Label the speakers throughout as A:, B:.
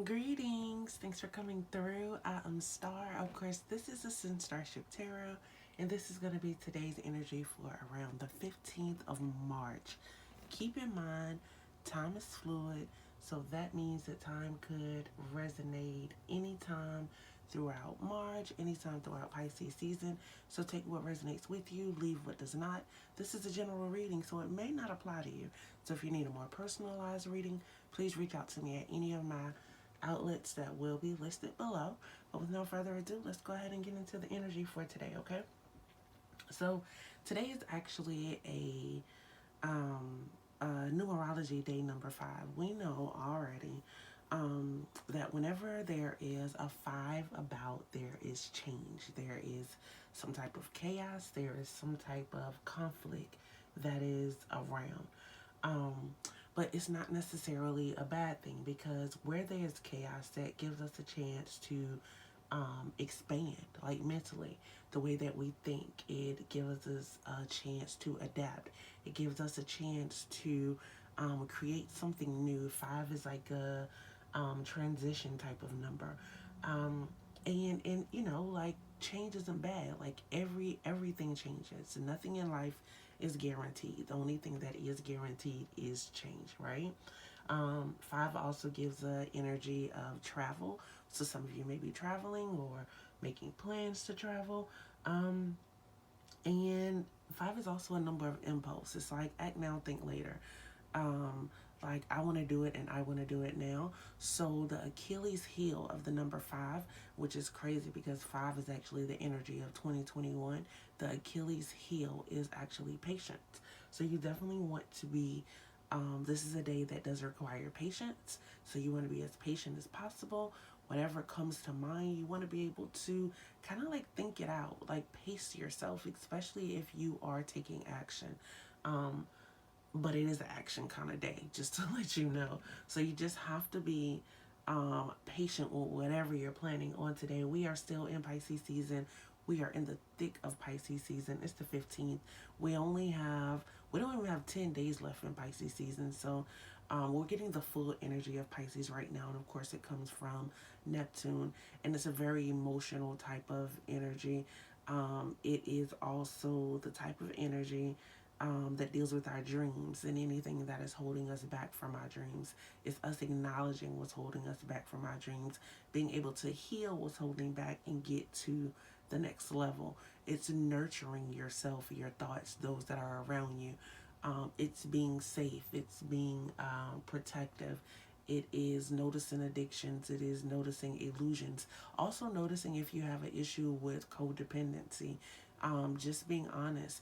A: Greetings. Thanks for coming through. I am Star. Of course, this is the Sin Starship Tarot, and this is going to be today's energy for around the 15th of March. Keep in mind, time is fluid, so that means that time could resonate anytime throughout March, anytime throughout Pisces season. So take what resonates with you, leave what does not. This is a general reading, so it may not apply to you. So if you need a more personalized reading, please reach out to me at any of my outlets that will be listed below. But with no further ado, let's go ahead and get into the energy for today, okay? So today is actually a numerology day number 5. We know already that whenever there is a 5 about, there is change. There is some type of chaos. There is some type of conflict that is around. Um, but it's not necessarily a bad thing, because where there's chaos, that gives us a chance to expand, like mentally, the way that we think. It gives us a chance to adapt. It gives us a chance to create something new. 5 is like a transition type of number. Um, and you know, like, change isn't bad. Like, everything changes. Nothing in life is guaranteed. The only thing that is guaranteed is change, right? 5 also gives the energy of travel. So some of you may be traveling or making plans to travel. And 5 is also a number of impulse. It's like act now, think later. Um, like, I want to do it and I want to do it now. So the Achilles heel of the number 5, which is crazy because 5 is actually the energy of 2021. The Achilles heel is actually patience. So you definitely want to be, this is a day that does require patience. So you want to be as patient as possible. Whatever comes to mind, you want to be able to kind of like think it out, like pace yourself, especially if you are taking action. Um, but it is an action kind of day, just to let you know. So you just have to be patient with whatever you're planning on today. We are still in Pisces season. We are in the thick of Pisces season. It's the 15th. We only have, we don't even have 10 days left in Pisces season. So we're getting the full energy of Pisces right now. And of course, it comes from Neptune. And it's a very emotional type of energy. It is also the type of energy that deals with our dreams, and anything that is holding us back from our dreams. It's us acknowledging what's holding us back from our dreams, being able to heal what's holding back and get to the next level. It's nurturing yourself, your thoughts, those that are around you. It's being safe. It's being protective. It is noticing addictions. It is noticing illusions. Also noticing if you have an issue with codependency. Just being honest.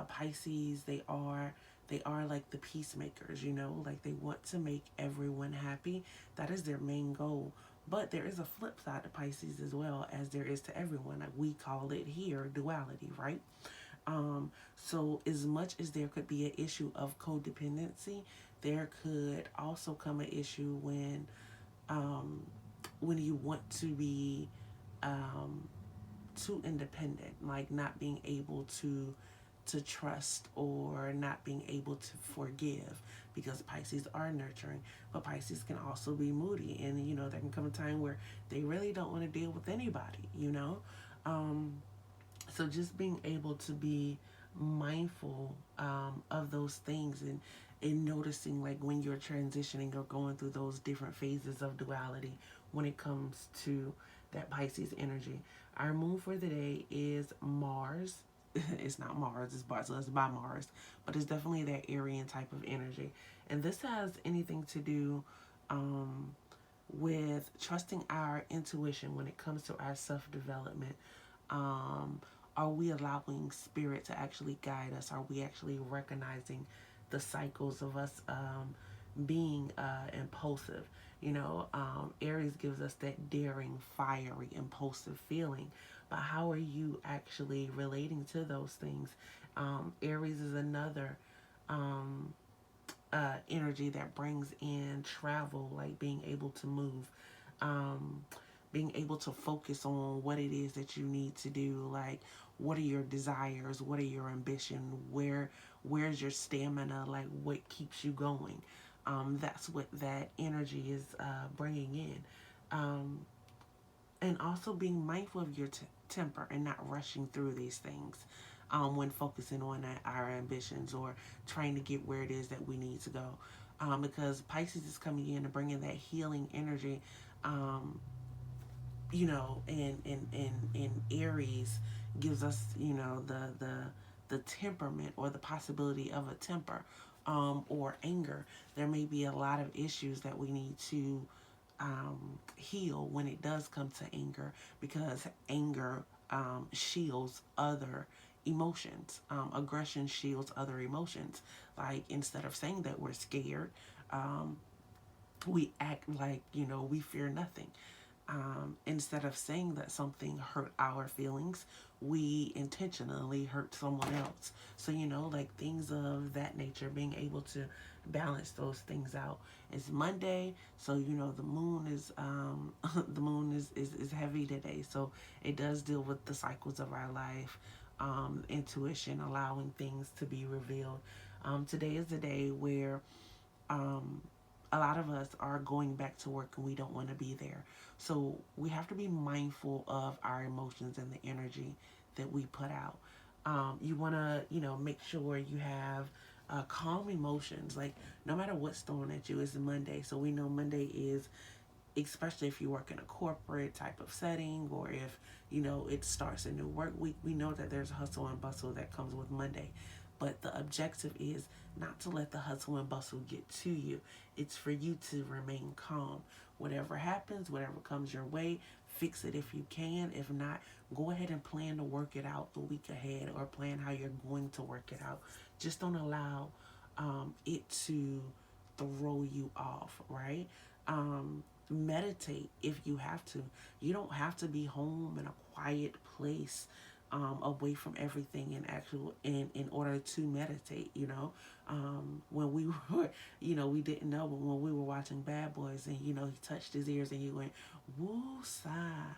A: Pisces, they are like the peacemakers, you know, like they want to make everyone happy. That is their main goal. But there is a flip side to Pisces as well, as there is to everyone. Like, we call it here duality, right? So as much as there could be an issue of codependency, there could also come an issue um, when you want to be um, too independent, like not being able to trust or not being able to forgive, because Pisces are nurturing, but Pisces can also be moody, and you know, there can come a time where they really don't want to deal with anybody, you know. Um, so just being able to be mindful of those things, and noticing, like, when you're transitioning or going through those different phases of duality when it comes to that Pisces energy. Our moon for the day is Mars. It's not Mars, it's Mars, so it's by Mars, but it's definitely that Aryan type of energy. And this has anything to do um, with trusting our intuition when it comes to our self-development. Um, are we allowing spirit to actually guide us? Are we actually recognizing the cycles of us being impulsive? You know, Aries gives us that daring, fiery, impulsive feeling. But how are you actually relating to those things? Aries is another um, energy that brings in travel, like being able to move, um, being able to focus on what it is that you need to do. Like, what are your desires? What are your ambition? Where's your stamina? Like, what keeps you going? That's what that energy is bringing in. Um, and also being mindful of your temper and not rushing through these things when focusing on our ambitions or trying to get where it is that we need to go. Because Pisces is coming in and bringing that healing energy, um, and Aries gives us, the temperament or the possibility of a temper, or anger. There may be a lot of issues that we need to heal when it does come to anger, because anger shields other emotions. Aggression shields other emotions. Like, instead of saying that we're scared, um, we act like, we fear nothing. Instead of saying that something hurt our feelings, we intentionally hurt someone else. So, like things of that nature, being able to balance those things out. It's Monday, so the moon is the moon is heavy today. So it does deal with the cycles of our life, intuition, allowing things to be revealed. Today is the day where um, a lot of us are going back to work and we don't want to be there. So we have to be mindful of our emotions and the energy that we put out. You want to, make sure you have calm emotions. Like, no matter what's thrown at you, it's Monday. So we know Monday is, especially if you work in a corporate type of setting, or if it starts a new work week, we know that there's hustle and bustle that comes with Monday. But the objective is not to let the hustle and bustle get to you. It's for you to remain calm. Whatever happens, whatever comes your way, fix it if you can. If not, go ahead and plan to work it out the week ahead, or plan how you're going to work it out. Just don't allow it to throw you off, right? Meditate if you have to. You don't have to be home in a quiet place, away from everything, in order to meditate. When we were, we didn't know, but when we were watching Bad Boys, and he touched his ears and you went woo sigh,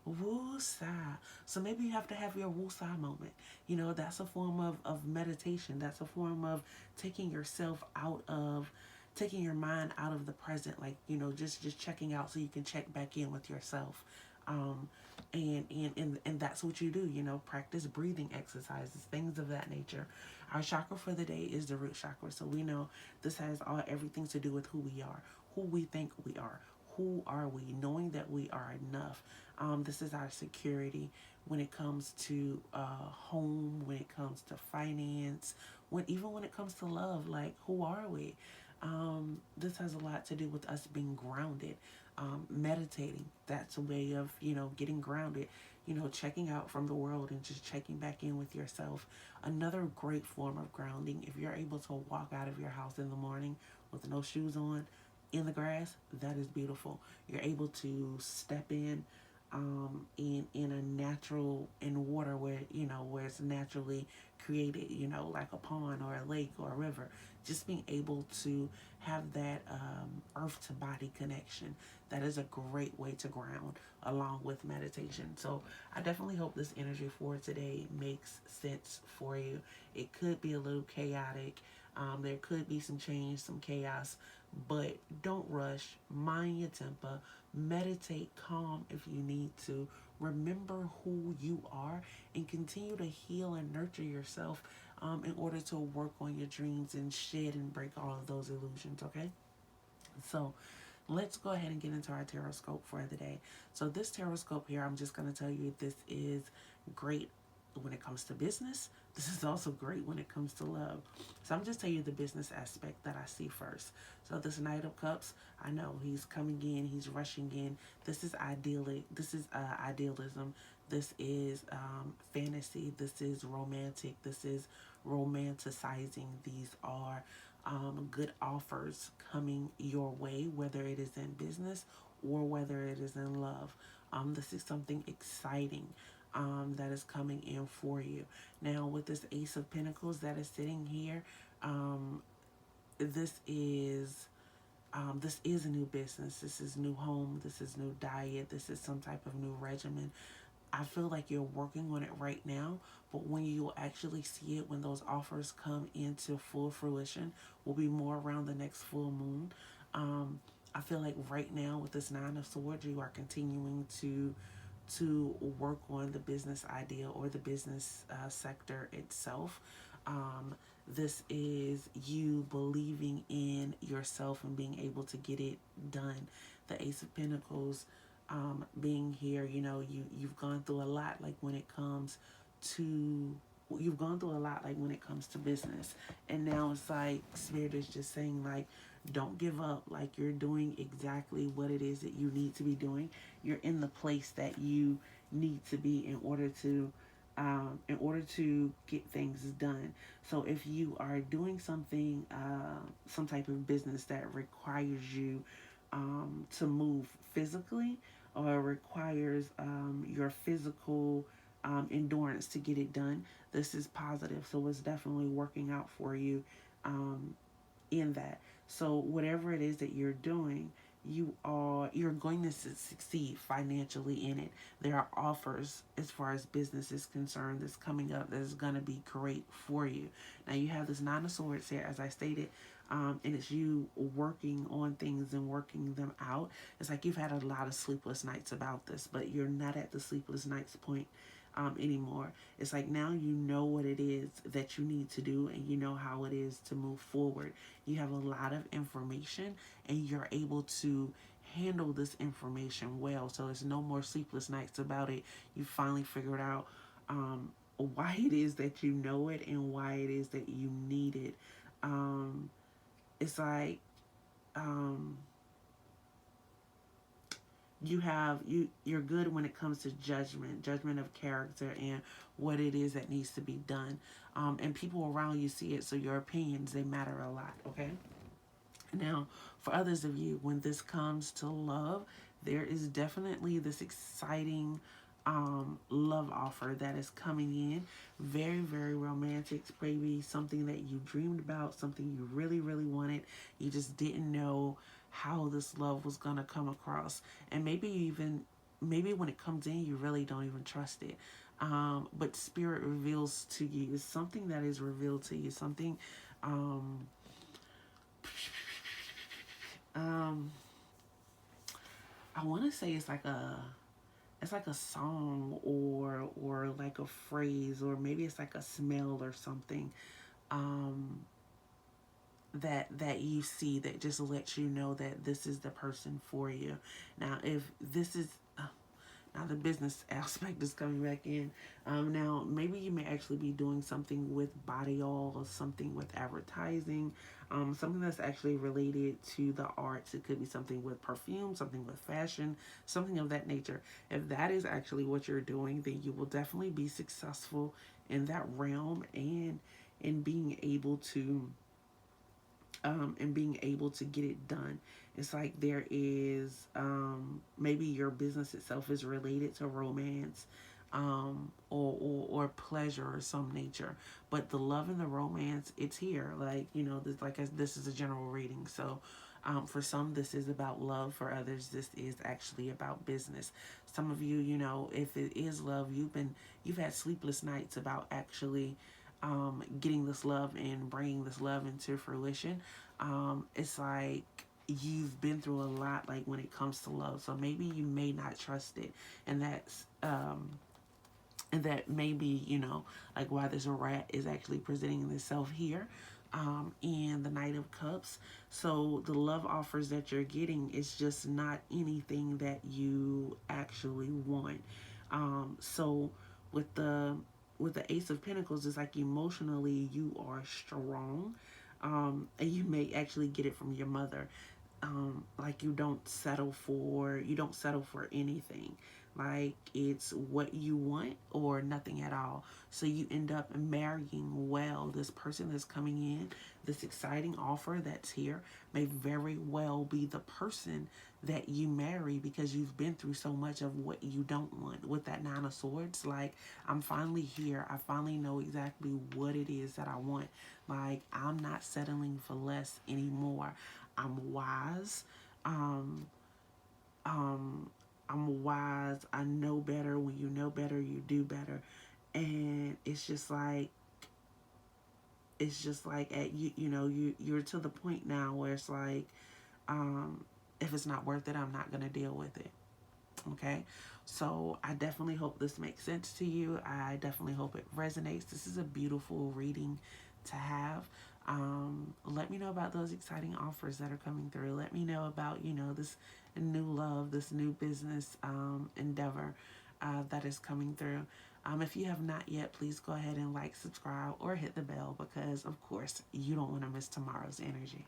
A: woosah. So maybe you have to have your woosah moment. That's a form of meditation. That's a form of taking yourself out of, taking your mind out of the present. Like, just checking out so you can check back in with yourself. Um, and that's what you do, practice breathing exercises, things of that nature. Our chakra for the day is the root chakra. So we know this has everything to do with who we are, who we think we are. Who are we? Knowing that we are enough. This is our security when it comes to home, when it comes to finance, even when it comes to love. Like, who are we? This has a lot to do with us being grounded. Meditating, that's a way of, getting grounded, checking out from the world and just checking back in with yourself. Another great form of grounding, if you're able to walk out of your house in the morning with no shoes on, in the grass, that is beautiful. You're able to step in a natural, in water where where it's naturally created, like a pond or a lake or a river. Just being able to have that earth to body connection, that is a great way to ground, along with meditation. So I definitely hope this energy for today makes sense for you. It could be a little chaotic. There could be some change, some chaos, but don't rush. Mind your temper. Meditate, calm if you need to. Remember who you are, and continue to heal and nurture yourself, in order to work on your dreams and shed and break all of those illusions, okay? So let's go ahead and get into our Tarotscope for the day. So this Tarotscope here, I'm just going to tell you, this is great when it comes to business. This is also great when it comes to love. So I'm just telling you the business aspect that I see first. So this Knight of Cups, I know he's coming in, he's rushing in. This is idyllic. This is idealism. This is fantasy. This is romantic. This is romanticizing. These are good offers coming your way, whether it is in business or whether it is in love. This is something exciting that is coming in for you. Now, with this Ace of Pentacles that is sitting here, um, this is this is a new business. This is new home. This is new diet. This is some type of new regimen. I feel like you're working on it right now, but when you'll actually see it, when those offers come into full fruition, will be more around the next full moon. Um, I feel like right now with this Nine of Swords, you are continuing to work on the business idea or the business sector itself. Um, this is you believing in yourself and being able to get it done. The Ace of Pentacles being here, you've gone through a lot. Like when it comes to you've gone through a lot, like when it comes to business, and now it's like Spirit is just saying like, don't give up. Like you're doing exactly what it is that you need to be doing. You're in the place that you need to be in order to get things done. So if you are doing something, some type of business that requires you to move physically, or requires your physical endurance to get it done, this is positive. So it's definitely working out for you um, in that. So whatever it is that you're doing, you're going to succeed financially in it. There are offers as far as business is concerned that's coming up that is going to be great for you. Now you have this Nine of Swords here, as I stated, and it's you working on things and working them out. It's like you've had a lot of sleepless nights about this, but you're not at the sleepless nights point anymore. It's like now you know what it is that you need to do, and you know how it is to move forward. You have a lot of information, and you're able to handle this information well. So there's no more sleepless nights about it. You finally figured out why it is that you know it and why it is that you need it. Um, it's like um, you're good when it comes to judgment of character and what it is that needs to be done, and people around you see it, so your opinions, they matter a lot. Okay, now for others of you, when this comes to love, there is definitely this exciting love offer that is coming in. Very, very romantic, maybe something that you dreamed about, something you really, really wanted. You just didn't know how this love was going to come across. And maybe when it comes in, you really don't even trust it. But Spirit reveals to you, is something that is revealed to you, something um, um, I want to say it's like a song, or like a phrase, or maybe it's like a smell or something, um, that you see that just lets you know that this is the person for you. Now, if this is now the business aspect is coming back in. Now, maybe you may actually be doing something with body oil, or something with advertising, something that's actually related to the arts. It could be something with perfume, something with fashion, something of that nature. If that is actually what you're doing, then you will definitely be successful in that realm, and in being able to being able to get it done. It's like there is maybe your business itself is related to romance, or pleasure or some nature, but the love and the romance, it's here. Like, this is a general reading, so for some this is about love, for others this is actually about business. Some of you, if it is love, you've had sleepless nights about actually getting this love and bringing this love into fruition. It's like you've been through a lot, like when it comes to love. So maybe you may not trust it, and that maybe like why this rat is actually presenting itself here. And the Knight of Cups. So the love offers that you're getting is just not anything that you actually want. So with the Ace of Pentacles, it's like emotionally you are strong, and you may actually get it from your mother. Like you don't settle for anything. Like it's what you want or nothing at all. So you end up marrying well. This person that's coming in, this exciting offer that's here, may very well be the person that you marry, because you've been through so much of what you don't want. With that Nine of Swords, like, I'm finally here. I finally know exactly what it is that I want. Like, I'm not settling for less anymore. I'm wise. Um, um, I'm wise. I know better. When you know better, you do better. And it's just like at you know you're to the point now where it's like, if it's not worth it, I'm not gonna deal with it. Okay, so I definitely hope this makes sense to you. I definitely hope it resonates. This is a beautiful reading to have. Let me know about those exciting offers that are coming through. Let me know about, this new love, this new business endeavor that is coming through. If you have not yet, please go ahead and like, subscribe, or hit the bell because, of course, you don't want to miss tomorrow's energy.